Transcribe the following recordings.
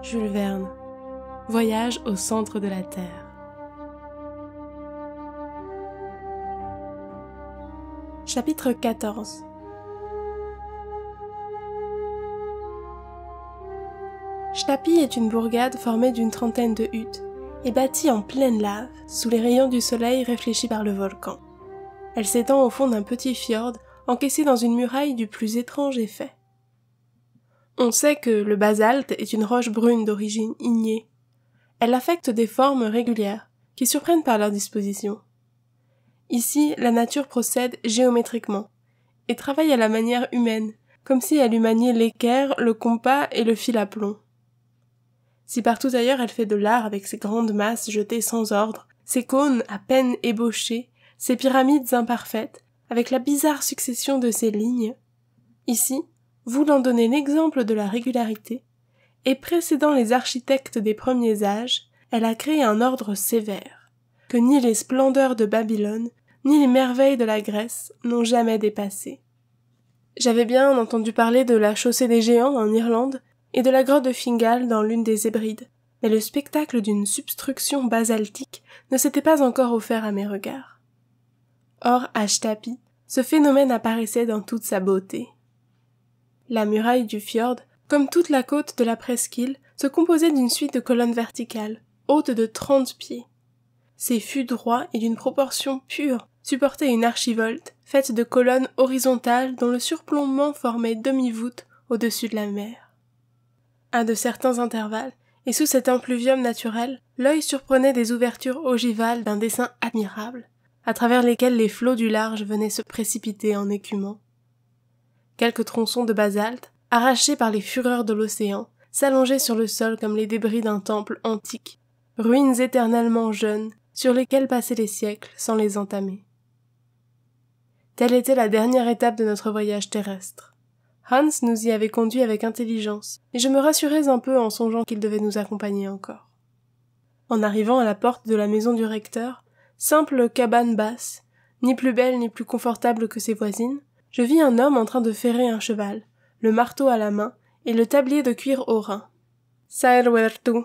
Jules Verne. Voyage au centre de la Terre. Chapitre 14. Stapi est une bourgade formée d'une trentaine de huttes et bâtie en pleine lave, sous les rayons du soleil réfléchis par le volcan. Elle s'étend au fond d'un petit fjord, encaissé dans une muraille du plus étrange effet. On sait que le basalte est une roche brune d'origine ignée. Elle affecte des formes régulières, qui surprennent par leur disposition. Ici, la nature procède géométriquement, et travaille à la manière humaine, comme si elle eût manié l'équerre, le compas et le fil à plomb. Si partout ailleurs elle fait de l'art avec ses grandes masses jetées sans ordre, ses cônes à peine ébauchés, ses pyramides imparfaites, avec la bizarre succession de ses lignes, ici, voulant donner l'exemple de la régularité, et précédant les architectes des premiers âges, elle a créé un ordre sévère, que ni les splendeurs de Babylone, ni les merveilles de la Grèce n'ont jamais dépassé. J'avais bien entendu parler de la chaussée des géants en Irlande, et de la grotte de Fingal dans l'une des Hébrides, mais le spectacle d'une substruction basaltique ne s'était pas encore offert à mes regards. Or, à Stapi, ce phénomène apparaissait dans toute sa beauté. La muraille du fjord, comme toute la côte de la presqu'île, se composait d'une suite de colonnes verticales, hautes de 30 pieds. Ces fûts droits et d'une proportion pure supportaient une archivolte, faite de colonnes horizontales dont le surplombement formait demi-voûte au-dessus de la mer. À de certains intervalles, et sous cet impluvium naturel, l'œil surprenait des ouvertures ogivales d'un dessin admirable, à travers lesquelles les flots du large venaient se précipiter en écumant. Quelques tronçons de basalte, arrachés par les fureurs de l'océan, s'allongeaient sur le sol comme les débris d'un temple antique, ruines éternellement jeunes, sur lesquelles passaient les siècles sans les entamer. Telle était la dernière étape de notre voyage terrestre. Hans nous y avait conduits avec intelligence, et je me rassurais un peu en songeant qu'il devait nous accompagner encore. En arrivant à la porte de la maison du recteur, simple cabane basse, ni plus belle ni plus confortable que ses voisines, je vis un homme en train de ferrer un cheval, le marteau à la main et le tablier de cuir au rein. « Saerwertu »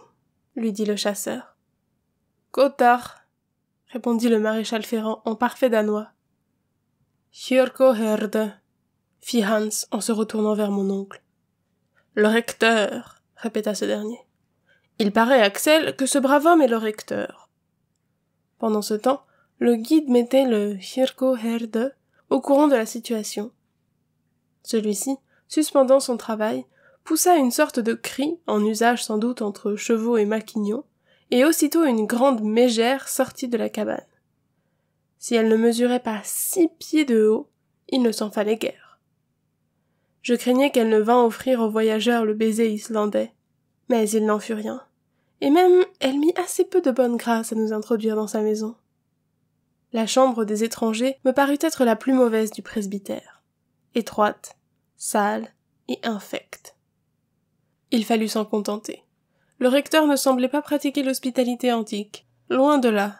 lui dit le chasseur. « Kotar » répondit le maréchal Ferrand en parfait danois. « Hjörkoherde » fit Hans en se retournant vers mon oncle. « Le recteur » répéta ce dernier. « Il paraît, Axel, que ce brave homme est le recteur. » Pendant ce temps, le guide mettait le Hjörkoherde au courant de la situation. Celui-ci, suspendant son travail, poussa une sorte de cri, en usage sans doute entre chevaux et maquignons, et aussitôt une grande mégère sortit de la cabane. Si elle ne mesurait pas 6 pieds de haut, il ne s'en fallait guère. Je craignais qu'elle ne vînt offrir aux voyageurs le baiser islandais, mais il n'en fut rien, et même elle mit assez peu de bonne grâce à nous introduire dans sa maison. La chambre des étrangers me parut être la plus mauvaise du presbytère, étroite, sale et infecte. Il fallut s'en contenter. Le recteur ne semblait pas pratiquer l'hospitalité antique, loin de là.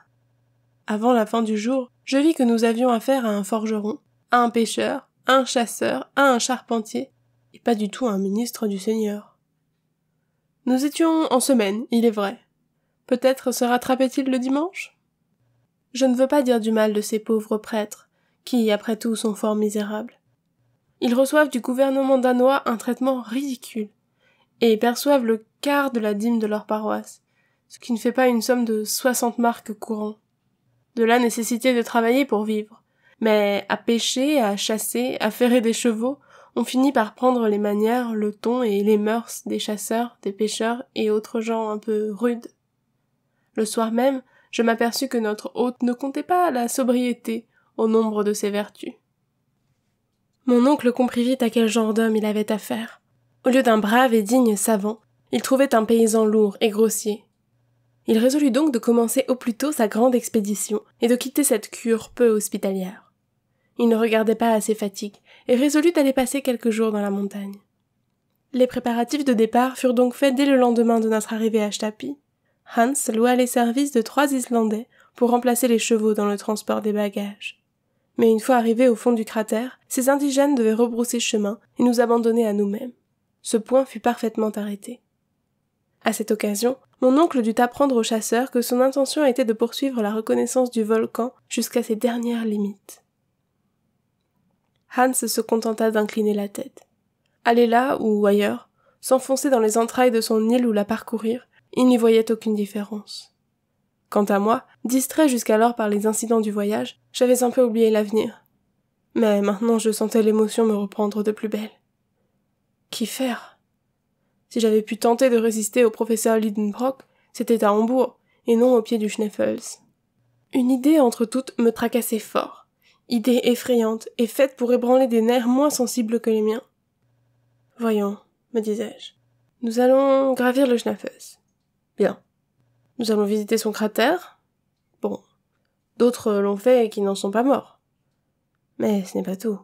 Avant la fin du jour, je vis que nous avions affaire à un forgeron, à un pêcheur, à un chasseur, à un charpentier, et pas du tout à un ministre du Seigneur. Nous étions en semaine, il est vrai. Peut-être se rattrapait-il le dimanche ? Je ne veux pas dire du mal de ces pauvres prêtres, qui, après tout, sont fort misérables. Ils reçoivent du gouvernement danois un traitement ridicule, et perçoivent le quart de la dîme de leur paroisse, ce qui ne fait pas une somme de 60 marks courants. De la nécessité de travailler pour vivre, mais à pêcher, à chasser, à ferrer des chevaux, on finit par prendre les manières, le ton et les mœurs des chasseurs, des pêcheurs et autres gens un peu rudes. Le soir même, je m'aperçus que notre hôte ne comptait pas la sobriété au nombre de ses vertus. Mon oncle comprit vite à quel genre d'homme il avait affaire. Au lieu d'un brave et digne savant, il trouvait un paysan lourd et grossier. Il résolut donc de commencer au plus tôt sa grande expédition et de quitter cette cure peu hospitalière. Il ne regardait pas à ses fatigues et résolut d'aller passer quelques jours dans la montagne. Les préparatifs de départ furent donc faits dès le lendemain de notre arrivée à Stapi. Hans loua les services de 3 Islandais pour remplacer les chevaux dans le transport des bagages. Mais une fois arrivés au fond du cratère, ces indigènes devaient rebrousser chemin et nous abandonner à nous-mêmes. Ce point fut parfaitement arrêté. À cette occasion, mon oncle dut apprendre au chasseur que son intention était de poursuivre la reconnaissance du volcan jusqu'à ses dernières limites. Hans se contenta d'incliner la tête. Aller là ou ailleurs, s'enfoncer dans les entrailles de son île ou la parcourir, il n'y voyait aucune différence. Quant à moi, distrait jusqu'alors par les incidents du voyage, j'avais un peu oublié l'avenir. Mais maintenant je sentais l'émotion me reprendre de plus belle. Qu'y faire? Si j'avais pu tenter de résister au professeur Lidenbrock, c'était à Hambourg, et non au pied du Schneefels. Une idée entre toutes me tracassait fort. Idée effrayante et faite pour ébranler des nerfs moins sensibles que les miens. Voyons, me disais-je. Nous allons gravir le Schneefels. Bien. Nous allons visiter son cratère. Bon. D'autres l'ont fait et qui n'en sont pas morts. Mais ce n'est pas tout.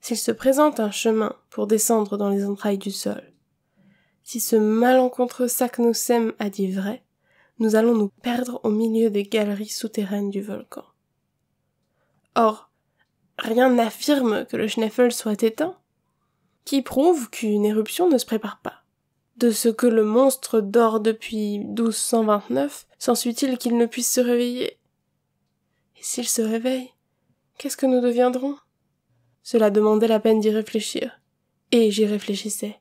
S'il se présente un chemin pour descendre dans les entrailles du sol, si ce malencontreux Saknussemm a dit vrai, nous allons nous perdre au milieu des galeries souterraines du volcan. Or, rien n'affirme que le Schneefels soit éteint, qui prouve qu'une éruption ne se prépare pas. De ce que le monstre dort depuis 1229, s'ensuit-il qu'il ne puisse se réveiller? Et s'il se réveille, qu'est-ce que nous deviendrons? Cela demandait la peine d'y réfléchir, et j'y réfléchissais.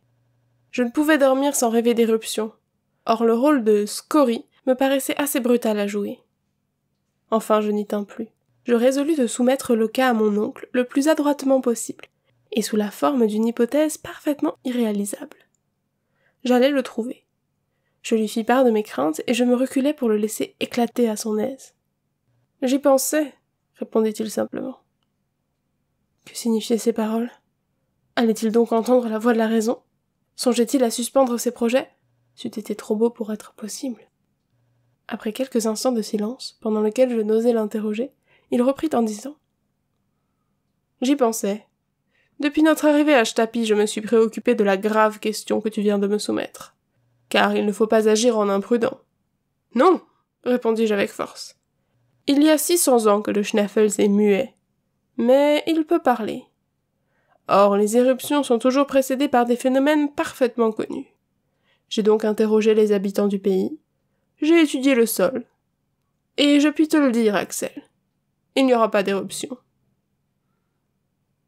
Je ne pouvais dormir sans rêver d'éruption. Or le rôle de Scorie me paraissait assez brutal à jouer. Enfin, je n'y tins plus. Je résolus de soumettre le cas à mon oncle le plus adroitement possible, et sous la forme d'une hypothèse parfaitement irréalisable. J'allais le trouver. Je lui fis part de mes craintes et je me reculai pour le laisser éclater à son aise. « J'y pensais, » répondit-il simplement. Que signifiaient ces paroles? Allait-il donc entendre la voix de la raison? Songeait-il à suspendre ses projets? C'eût été trop beau pour être possible. Après quelques instants de silence, pendant lesquels je n'osais l'interroger, il reprit en disant « J'y pensais. Depuis notre arrivée à Stapi, je me suis préoccupé de la grave question que tu viens de me soumettre. Car il ne faut pas agir en imprudent. »« Non !» répondis-je avec force. « Il y a 600 ans que le Schneefels est muet. Mais il peut parler. Or, les éruptions sont toujours précédées par des phénomènes parfaitement connus. J'ai donc interrogé les habitants du pays. J'ai étudié le sol. Et je puis te le dire, Axel. Il n'y aura pas d'éruption. »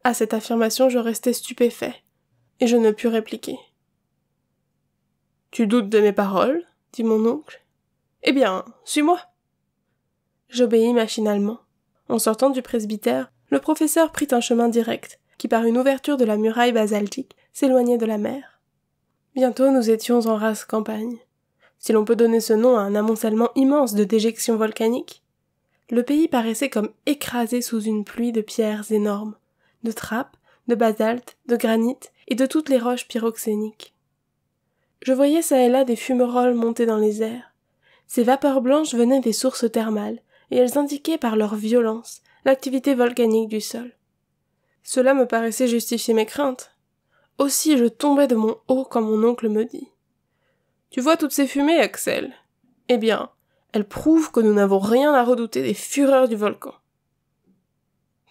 À cette affirmation, je restai stupéfait, et je ne pus répliquer. « Tu doutes de mes paroles ?» dit mon oncle. « Eh bien, suis-moi. » J'obéis machinalement. En sortant du presbytère, le professeur prit un chemin direct, qui par une ouverture de la muraille basaltique s'éloignait de la mer. Bientôt nous étions en rase campagne, si l'on peut donner ce nom à un amoncellement immense de déjections volcaniques. Le pays paraissait comme écrasé sous une pluie de pierres énormes, de trappes, de basalte, de granit et de toutes les roches pyroxéniques. Je voyais çà et là des fumerolles monter dans les airs. Ces vapeurs blanches venaient des sources thermales, et elles indiquaient par leur violence l'activité volcanique du sol. Cela me paraissait justifier mes craintes. Aussi je tombais de mon haut quand mon oncle me dit « Tu vois toutes ces fumées, Axel? Eh bien, elles prouvent que nous n'avons rien à redouter des fureurs du volcan. »«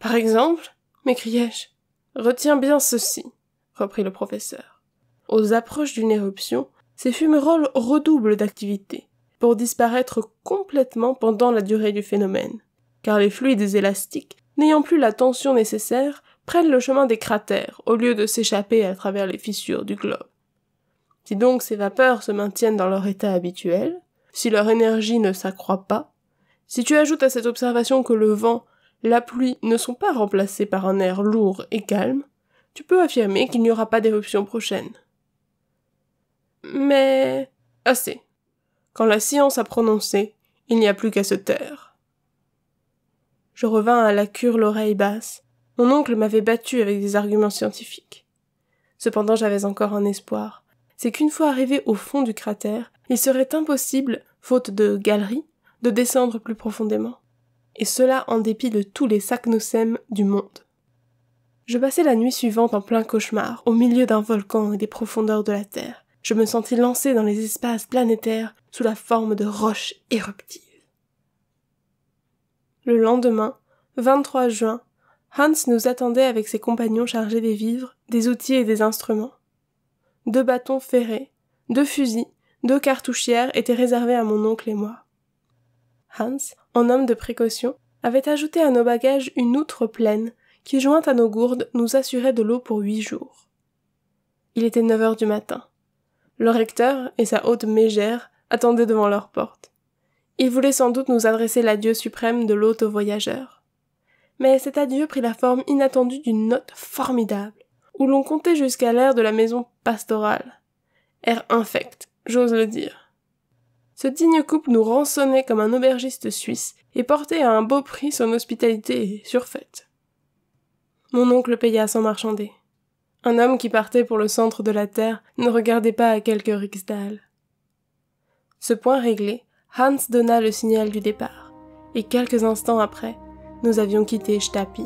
Par exemple, » m'écriai-je. « Retiens bien ceci, » reprit le professeur. « Aux approches d'une éruption, ces fumerolles redoublent d'activité, pour disparaître complètement pendant la durée du phénomène, car les fluides élastiques, n'ayant plus la tension nécessaire, prennent le chemin des cratères au lieu de s'échapper à travers les fissures du globe. Si donc ces vapeurs se maintiennent dans leur état habituel, si leur énergie ne s'accroît pas, si tu ajoutes à cette observation que le vent, la pluie ne sont pas remplacés par un air lourd et calme, tu peux affirmer qu'il n'y aura pas d'éruption prochaine. Mais assez. Quand la science a prononcé, il n'y a plus qu'à se taire. Je revins à la cure l'oreille basse. Mon oncle m'avait battu avec des arguments scientifiques. Cependant j'avais encore un espoir. C'est qu'une fois arrivé au fond du cratère, il serait impossible, faute de galeries, de descendre plus profondément. Et cela en dépit de tous les Saknussemm du monde. Je passai la nuit suivante en plein cauchemar, au milieu d'un volcan et des profondeurs de la terre. Je me sentis lancé dans les espaces planétaires sous la forme de roches éruptives. Le lendemain, 23 juin, Hans nous attendait avec ses compagnons chargés des vivres, des outils et des instruments. 2 bâtons ferrés, 2 fusils, 2 cartouchières étaient réservées à mon oncle et moi. Hans, en homme de précaution, avait ajouté à nos bagages une outre pleine, qui, jointe à nos gourdes, nous assurait de l'eau pour 8 jours. Il était 9 heures du matin. Le recteur et sa haute mégère attendaient devant leur porte. Ils voulaient sans doute nous adresser l'adieu suprême de l'hôte aux voyageurs. Mais cet adieu prit la forme inattendue d'une note formidable, où l'on comptait jusqu'à l'air de la maison pastorale. Air infect, j'ose le dire. Ce digne couple nous rançonnait comme un aubergiste suisse et portait à un beau prix son hospitalité surfaite. Mon oncle paya sans marchander. Un homme qui partait pour le centre de la terre ne regardait pas à quelques riksdal. Ce point réglé, Hans donna le signal du départ, et quelques instants après, nous avions quitté Stapi.